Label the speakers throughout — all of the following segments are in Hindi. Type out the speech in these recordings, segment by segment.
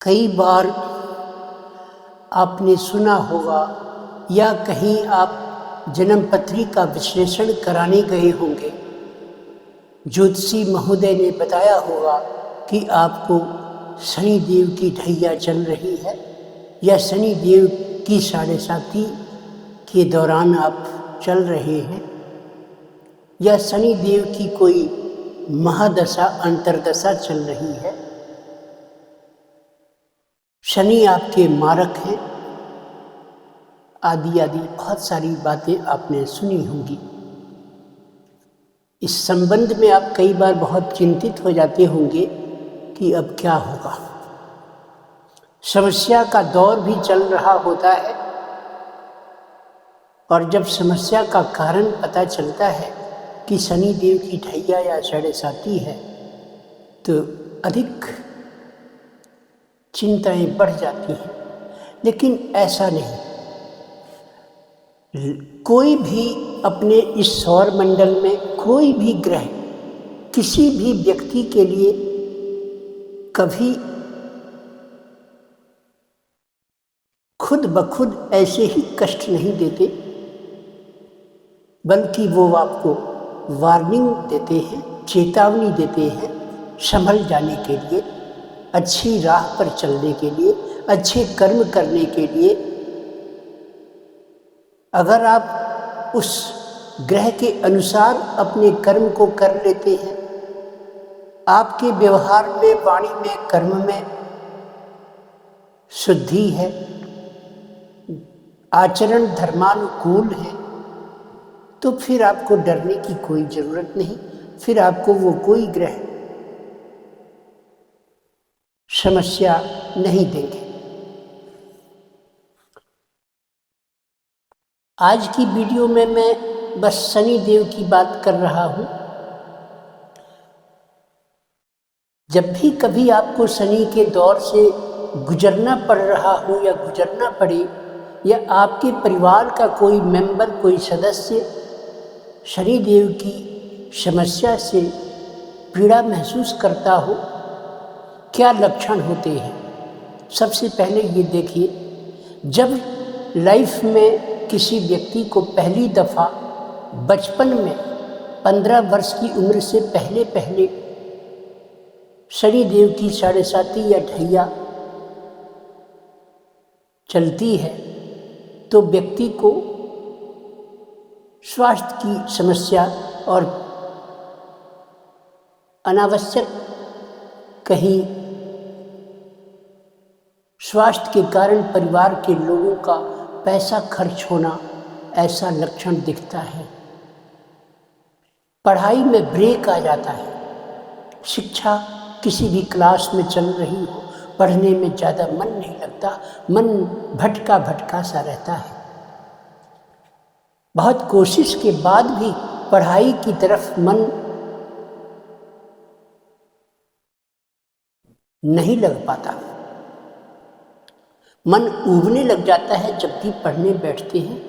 Speaker 1: कई बार आपने सुना होगा या कहीं आप जन्मपत्री का विश्लेषण कराने गए होंगे। ज्योतिषी महोदय ने बताया होगा कि आपको शनिदेव की ढैया चल रही है या शनिदेव की साढ़े साती के दौरान आप चल रहे हैं या शनिदेव की कोई महादशा अंतरदशा चल रही है। शनि आपके मारक हैं, आदि आदि बहुत सारी बातें आपने सुनी होंगी। इस संबंध में आप कई बार बहुत चिंतित हो जाते होंगे कि अब क्या होगा। समस्या का दौर भी चल रहा होता है और जब समस्या का कारण पता चलता है कि शनिदेव की ढैया या साढ़े साती है तो अधिक चिंताएं बढ़ जाती हैं। लेकिन ऐसा नहीं, कोई भी अपने इस सौर मंडल में कोई भी ग्रह किसी भी व्यक्ति के लिए कभी खुद ब खुद ऐसे ही कष्ट नहीं देते, बल्कि वो आपको वार्निंग देते हैं, चेतावनी देते हैं संभल जाने के लिए, अच्छी राह पर चलने के लिए, अच्छे कर्म करने के लिए। अगर आप उस ग्रह के अनुसार अपने कर्म को कर लेते हैं, आपके व्यवहार में, वाणी में, कर्म में शुद्धि है, आचरण धर्मानुकूल है, तो फिर आपको डरने की कोई ज़रूरत नहीं। फिर आपको वो कोई ग्रह समस्या नहीं देंगे। आज की वीडियो में मैं बस शनिदेव की बात कर रहा हूँ। जब भी कभी आपको शनि के दौर से गुजरना पड़ रहा हो या गुजरना पड़े, या आपके परिवार का कोई मेंबर, कोई सदस्य शनिदेव की समस्या से पीड़ा महसूस करता हो, क्या लक्षण होते हैं। सबसे पहले ये देखिए, जब लाइफ में किसी व्यक्ति को पहली दफ़ा बचपन में 15 वर्ष की उम्र से पहले पहले शनिदेव की साढ़े साती या ढैया चलती है, तो व्यक्ति को स्वास्थ्य की समस्या और अनावश्यक कहीं स्वास्थ्य के कारण परिवार के लोगों का पैसा खर्च होना, ऐसा लक्षण दिखता है। पढ़ाई में ब्रेक आ जाता है, शिक्षा किसी भी क्लास में चल रही हो, पढ़ने में ज़्यादा मन नहीं लगता, मन भटका भटका सा रहता है। बहुत कोशिश के बाद भी पढ़ाई की तरफ मन नहीं लग पाता, मन ऊबने लग जाता है जब भी पढ़ने बैठते हैं।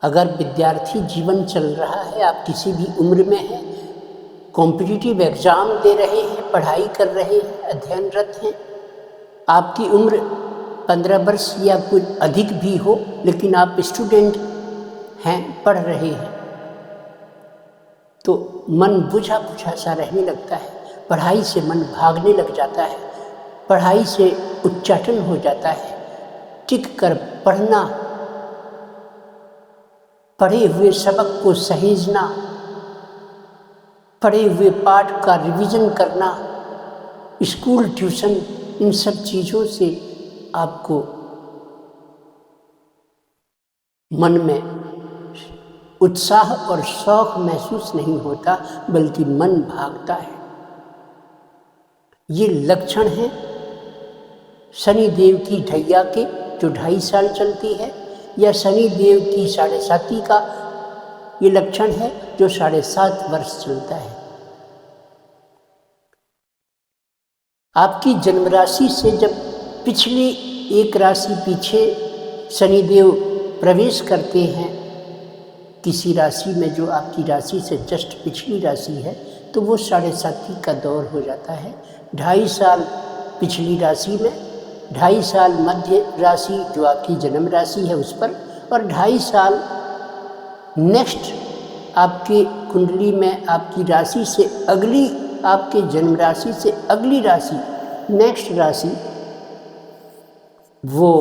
Speaker 1: अगर विद्यार्थी जीवन चल रहा है, आप किसी भी उम्र में हैं, कॉम्पिटिटिव एग्ज़ाम दे रहे हैं, पढ़ाई कर रहे हैं, अध्ययनरत हैं, आपकी उम्र 15 वर्ष या कुछ अधिक भी हो, लेकिन आप स्टूडेंट हैं, पढ़ रहे हैं, तो मन बुझा बुझा सा रहने लगता है, पढ़ाई से मन भागने लग जाता है, पढ़ाई से उच्चाटन हो जाता है। टिक कर पढ़ना, पढ़े हुए सबक को सहेजना, पढ़े हुए पाठ का रिवीजन करना, स्कूल ट्यूशन, इन सब चीज़ों से आपको मन में उत्साह और शौक महसूस नहीं होता, बल्कि मन भागता है। ये लक्षण हैं शनिदेव की ढैया के, जो 2.5 साल चलती है, या शनिदेव की साढ़े साती का ये लक्षण है जो 7.5 वर्ष चलता है। आपकी जन्म राशि से जब पिछली एक राशि पीछे शनिदेव प्रवेश करते हैं किसी राशि में, जो आपकी राशि से जस्ट पिछली राशि है, तो वो साढ़े साती का दौर हो जाता है। 2.5 साल पिछली राशि में, 2.5 साल मध्य राशि जो आपकी जन्म राशि है उस पर, और 2.5 साल नेक्स्ट आपकी कुंडली में आपकी राशि से अगली, आपके जन्म राशि से अगली राशि, नेक्स्ट राशि, वो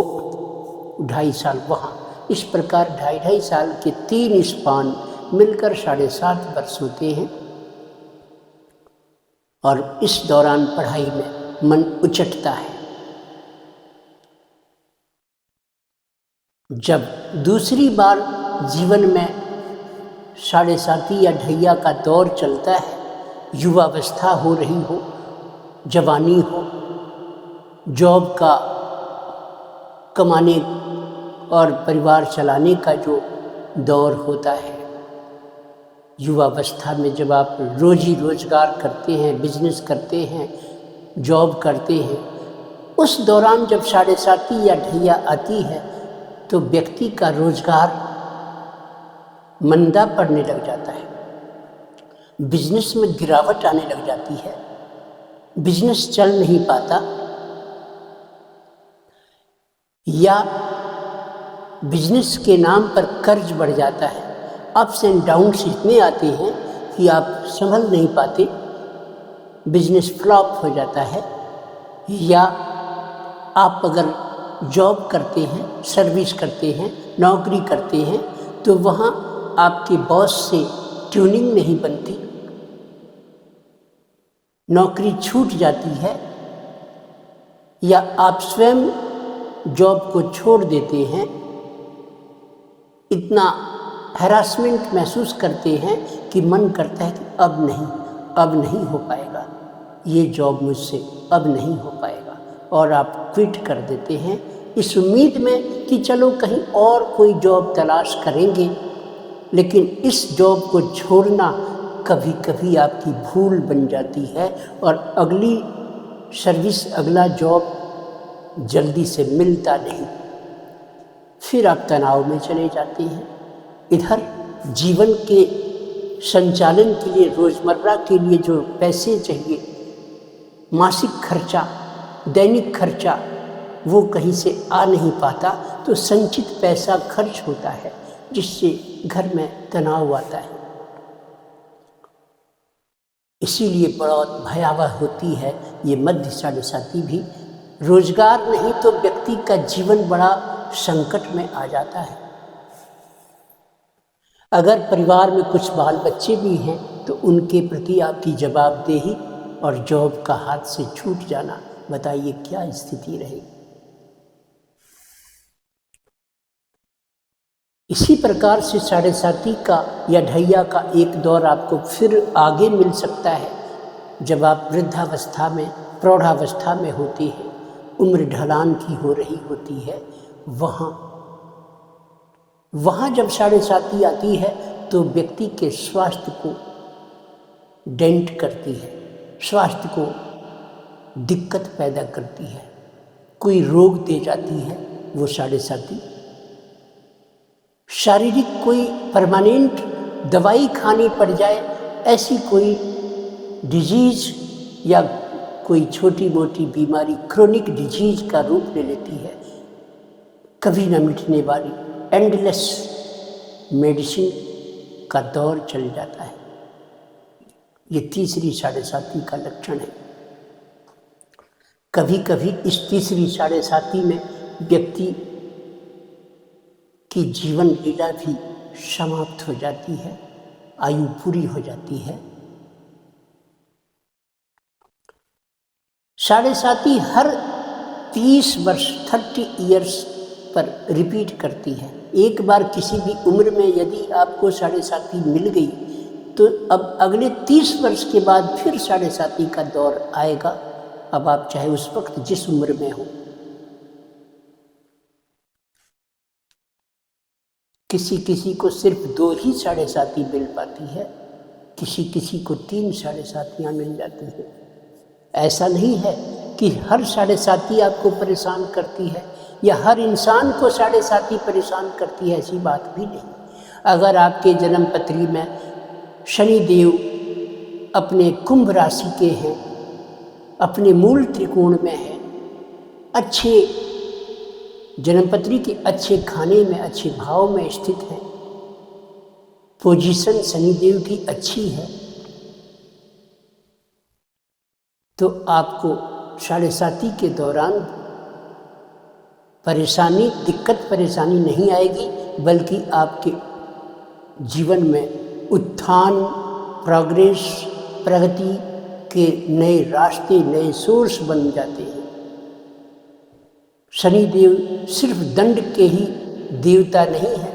Speaker 1: 2.5 साल वहाँ। इस प्रकार 2.5 साल के 3 स्पान मिलकर 7.5 वर्ष होते हैं। और इस दौरान पढ़ाई में मन उचटता है। जब दूसरी बार जीवन में 7.5 या ढैया का दौर चलता है, युवावस्था हो रही हो, जवानी हो, जॉब का कमाने और परिवार चलाने का जो दौर होता है, युवावस्था में जब आप रोजी रोजगार करते हैं, बिजनेस करते हैं, जॉब करते हैं, उस दौरान जब 7.5 या ढैया आती है तो व्यक्ति का रोजगार मंदा पड़ने लग जाता है, बिजनेस में गिरावट आने लग जाती है, बिजनेस चल नहीं पाता, या बिजनेस के नाम पर कर्ज बढ़ जाता है। अप्स एंड डाउन्स इतने आते हैं कि आप संभल नहीं पाते, बिजनेस फ्लॉप हो जाता है। या आप अगर जॉब करते हैं, सर्विस करते हैं, नौकरी करते हैं, तो वहाँ आपके बॉस से ट्यूनिंग नहीं बनती, नौकरी छूट जाती है, या आप स्वयं जॉब को छोड़ देते हैं, इतना हैरासमेंट महसूस करते हैं कि मन करता है कि अब नहीं हो पाएगा, ये जॉब मुझसे अब नहीं हो पाएगा, और आप क्विट कर देते हैं इस उम्मीद में कि चलो कहीं और कोई जॉब तलाश करेंगे। लेकिन इस जॉब को छोड़ना कभी कभी आपकी भूल बन जाती है और अगली सर्विस, अगला जॉब जल्दी से मिलता नहीं, फिर आप तनाव में चले जाते हैं। इधर जीवन के संचालन के लिए, रोज़मर्रा के लिए जो पैसे चाहिए, मासिक खर्चा, दैनिक खर्चा, वो कहीं से आ नहीं पाता, तो संचित पैसा खर्च होता है, जिससे घर में तनाव आता है। इसीलिए बहुत भयावह होती है ये मध्य 7.5 भी। रोजगार नहीं तो व्यक्ति का जीवन बड़ा संकट में आ जाता है। अगर परिवार में कुछ बाल बच्चे भी हैं तो उनके प्रति आपकी जवाबदेही और जॉब का हाथ से छूट जाना, बताइए क्या स्थिति रहेगी। इसी प्रकार से 7.5 का या ढैया का एक दौर आपको फिर आगे मिल सकता है, जब आप वृद्धावस्था में, प्रौढ़ावस्था में होते हैं, उम्र ढलान की हो रही होती है। वहाँ जब 7.5 आती है तो व्यक्ति के स्वास्थ्य को डेंट करती है, स्वास्थ्य को दिक्कत पैदा करती है, कोई रोग दे जाती है वो 7.5। शारीरिक कोई परमानेंट दवाई खानी पड़ जाए, ऐसी कोई डिजीज़ या कोई छोटी मोटी बीमारी क्रोनिक डिजीज़ का रूप ले लेती है, कभी न मिटने वाली एंडलेस मेडिसिन का दौर चल जाता है। ये तीसरी 7.5 का लक्षण है। कभी कभी इस तीसरी 7.5 में व्यक्ति की जीवन लीला भी समाप्त हो जाती है, आयु पूरी हो जाती है। 7.5 हर 30 वर्ष 30 ईयर्स पर रिपीट करती है। एक बार किसी भी उम्र में यदि आपको 7.5 मिल गई तो अब अगले 30 वर्ष के बाद फिर 7.5 का दौर आएगा। अब आप चाहे उस वक्त जिस उम्र में हो, किसी किसी को सिर्फ 2 ही 7.5 मिल पाती है, किसी किसी को 3 7.5 मिल जाती है। ऐसा नहीं है कि हर 7.5 आपको परेशान करती है या हर इंसान को 7.5 परेशान करती है, ऐसी बात भी नहीं। अगर आपके जन्म पत्री में शनि देव अपने कुंभ राशि के हैं, अपने मूल त्रिकोण में है, अच्छे जन्मपत्री के अच्छे खाने में, अच्छे भाव में स्थित है, पोजीशन शनिदेव की अच्छी है, तो आपको साढ़े साती के दौरान परेशानी, दिक्कत परेशानी नहीं आएगी, बल्कि आपके जीवन में उत्थान, प्रोग्रेस, प्रगति के नए रास्ते, नए सोर्स बन जाते हैं। शनिदेव सिर्फ दंड के ही देवता नहीं है,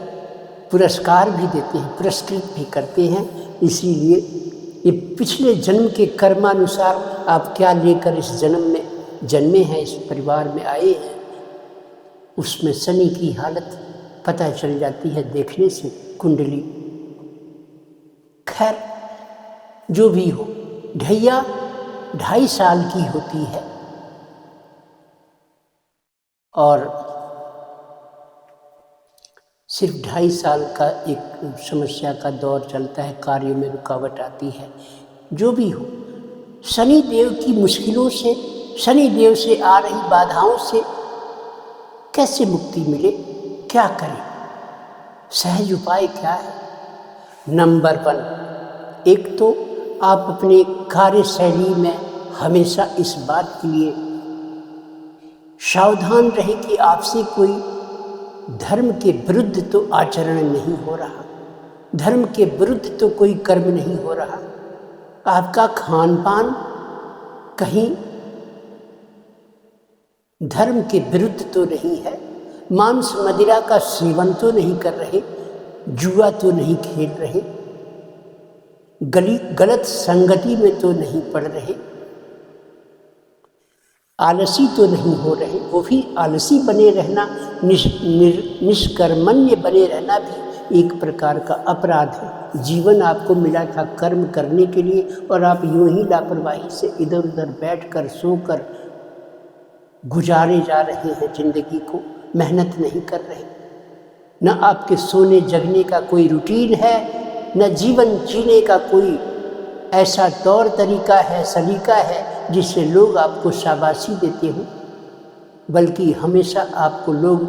Speaker 1: पुरस्कार भी देते हैं, पुरस्कृत भी करते हैं। इसीलिए ये पिछले जन्म के कर्मानुसार आप क्या लेकर इस जन्म में जन्मे हैं, इस परिवार में आए हैं, उसमें शनि की हालत पता चल जाती है देखने से, कुंडली। खैर जो भी हो, ढैया 2.5 साल की होती है और सिर्फ 2.5 साल का एक समस्या का दौर चलता है, कार्य में रुकावट आती है। जो भी हो, शनि देव की मुश्किलों से, शनि देव से आ रही बाधाओं से कैसे मुक्ति मिले, क्या करें, सहज उपाय क्या है? नंबर 1, एक तो आप अपने कार्यशैली में हमेशा इस बात के लिए सावधान रहे कि आपसे कोई धर्म के विरुद्ध तो आचरण नहीं हो रहा, धर्म के विरुद्ध तो कोई कर्म नहीं हो रहा, आपका खान पान कहीं धर्म के विरुद्ध तो नहीं है, मांस मदिरा का सेवन तो नहीं कर रहे, जुआ तो नहीं खेल रहे, गलत संगति में तो नहीं पड़ रहे, आलसी तो नहीं हो रहे। वो भी आलसी बने रहना, निष्कर्मण्य बने रहना भी एक प्रकार का अपराध है। जीवन आपको मिला था कर्म करने के लिए और आप यूं ही लापरवाही से इधर उधर बैठकर सोकर गुजारे जा रहे हैं जिंदगी को, मेहनत नहीं कर रहे। न आपके सोने जगने का कोई रूटीन है, न जीवन जीने का कोई ऐसा तौर तरीका है, सलीका है जिससे लोग आपको शाबाशी देते हों, बल्कि हमेशा आपको लोग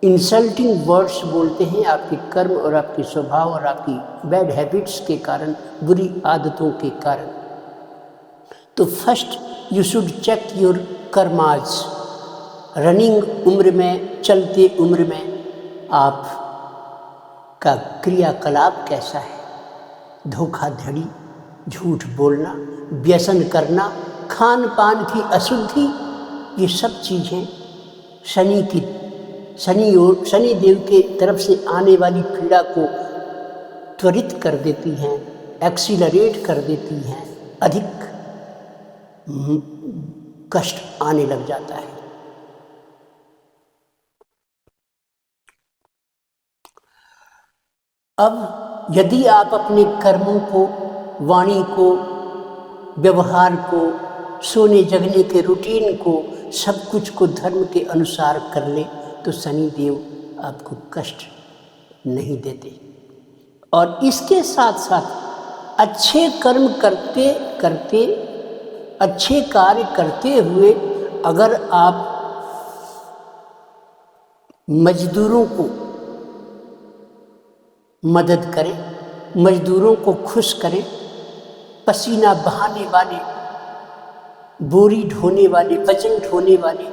Speaker 1: इंसल्टिंग वर्ड्स बोलते हैं आपके कर्म और आपके स्वभाव और आपकी बैड हैबिट्स के कारण, बुरी आदतों के कारण। तो first you should check your karmas. Running उम्र में, चलते उम्र में आप का क्रियाकलाप कैसा है? धोखाधड़ी, झूठ बोलना, व्यसन करना, खान पान की अशुद्धि, ये सब चीज़ें शनि देव के तरफ से आने वाली पीड़ा को त्वरित कर देती हैं, एक्सीलरेट कर देती हैं, अधिक कष्ट आने लग जाता है। अब यदि आप अपने कर्मों को, वाणी को, व्यवहार को, सोने जगने के रूटीन को, सब कुछ को धर्म के अनुसार कर ले तो शनि देव आपको कष्ट नहीं देते। और इसके साथ साथ अच्छे कर्म करते करते, अच्छे कार्य करते हुए अगर आप मजदूरों को मदद करें, मजदूरों को खुश करें, पसीना बहाने वाले, बोरी ढोने वाले, वजन ढोने वाले,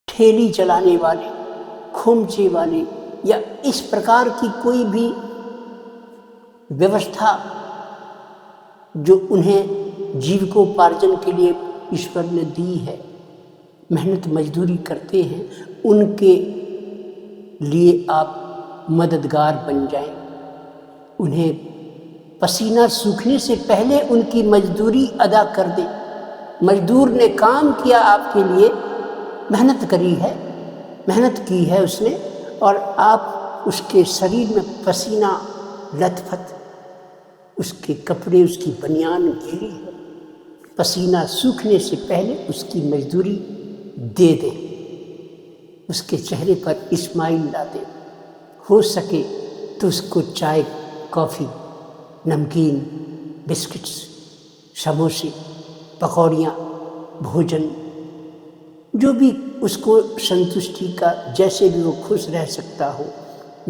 Speaker 1: ठेली चलाने वाले, खोमचे वाले, या इस प्रकार की कोई भी व्यवस्था जो उन्हें जीविकोपार्जन के लिए ईश्वर ने दी है, मेहनत मजदूरी करते हैं, उनके लिए आप मददगार बन जाएं। उन्हें पसीना सूखने से पहले उनकी मजदूरी अदा कर दें। मजदूर ने काम किया आपके लिए, मेहनत करी है, मेहनत की है उसने, और आप उसके शरीर में पसीना लथपथ, उसके कपड़े, उसकी बनियान गीली है, पसीना सूखने से पहले उसकी मजदूरी दे दें, उसके चेहरे पर इस्माइल ला दें। हो सके तो उसको चाय, कॉफ़ी, नमकीन, बिस्किट्स, समोसे पकौड़ियाँ, भोजन, जो भी उसको संतुष्टि का, जैसे भी वो खुश रह सकता हो,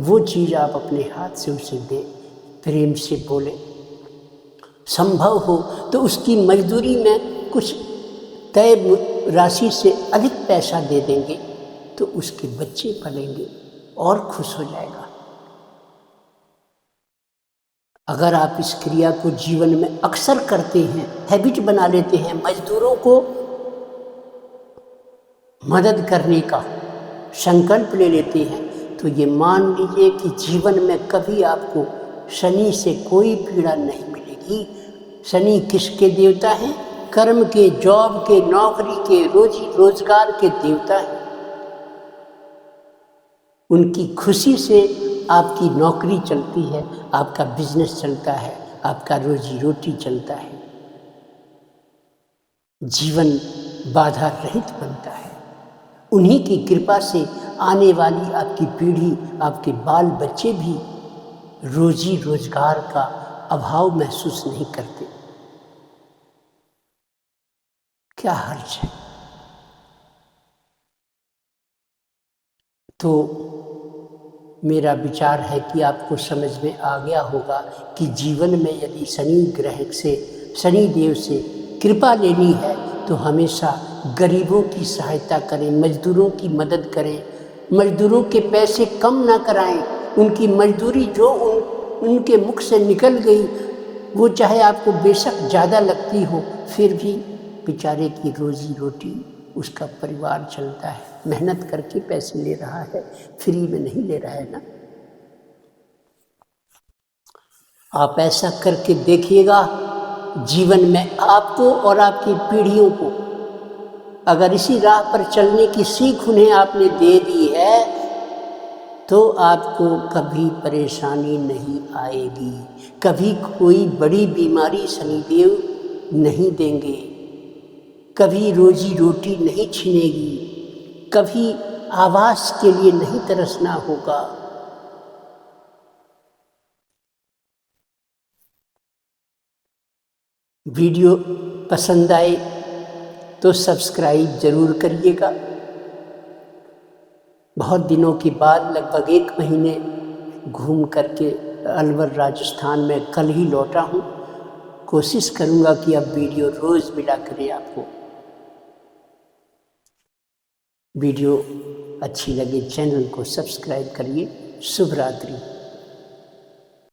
Speaker 1: वो चीज़ आप अपने हाथ से उसे दें, प्रेम से बोलें। संभव हो तो उसकी मजदूरी में कुछ तय राशि से अधिक पैसा दे देंगे तो उसके बच्चे पलेंगे और खुश हो जाएगा। अगर आप इस क्रिया को जीवन में अक्सर करते हैं, हैबिट बना लेते हैं, मजदूरों को मदद करने का संकल्प ले लेते हैं, तो ये मान लीजिए कि जीवन में कभी आपको शनि से कोई पीड़ा नहीं मिलेगी। शनि किसके देवता हैं? कर्म के, जॉब के, नौकरी के, रोजी रोजगार के देवता हैं। उनकी खुशी से आपकी नौकरी चलती है, आपका बिजनेस चलता है, आपका रोजी रोटी चलता है, जीवन बाधा रहित बनता है। उन्हीं की कृपा से आने वाली आपकी पीढ़ी, आपके बाल बच्चे भी रोजी रोजगार का अभाव महसूस नहीं करते। क्या हर्ज है? तो मेरा विचार है कि आपको समझ में आ गया होगा कि जीवन में यदि शनि ग्रह से, शनि देव से कृपा लेनी है तो हमेशा गरीबों की सहायता करें, मजदूरों की मदद करें, मजदूरों के पैसे कम ना कराएं। उनकी मजदूरी जो उनके मुख से निकल गई, वो चाहे आपको बेशक ज़्यादा लगती हो, फिर भी बेचारे की रोजी रोटी, उसका परिवार चलता है। मेहनत करके पैसे ले रहा है, फ्री में नहीं ले रहा है ना। आप ऐसा करके देखिएगा, जीवन में आपको और आपकी पीढ़ियों को, अगर इसी राह पर चलने की सीख उन्हें आपने दे दी है तो आपको कभी परेशानी नहीं आएगी, कभी कोई बड़ी बीमारी शनिदेव नहीं देंगे, कभी रोजी रोटी नहीं छिनेगी, कभी आवास के लिए नहीं तरसना होगा। वीडियो पसंद आए तो सब्सक्राइब ज़रूर करिएगा। बहुत दिनों के बाद, लगभग 1 महीने घूम करके अलवर राजस्थान में कल ही लौटा हूँ। कोशिश करूँगा कि अब वीडियो रोज़ मिला करे आपको। वीडियो अच्छी लगे चैनल को सब्सक्राइब करिए। शुभ रात्रि।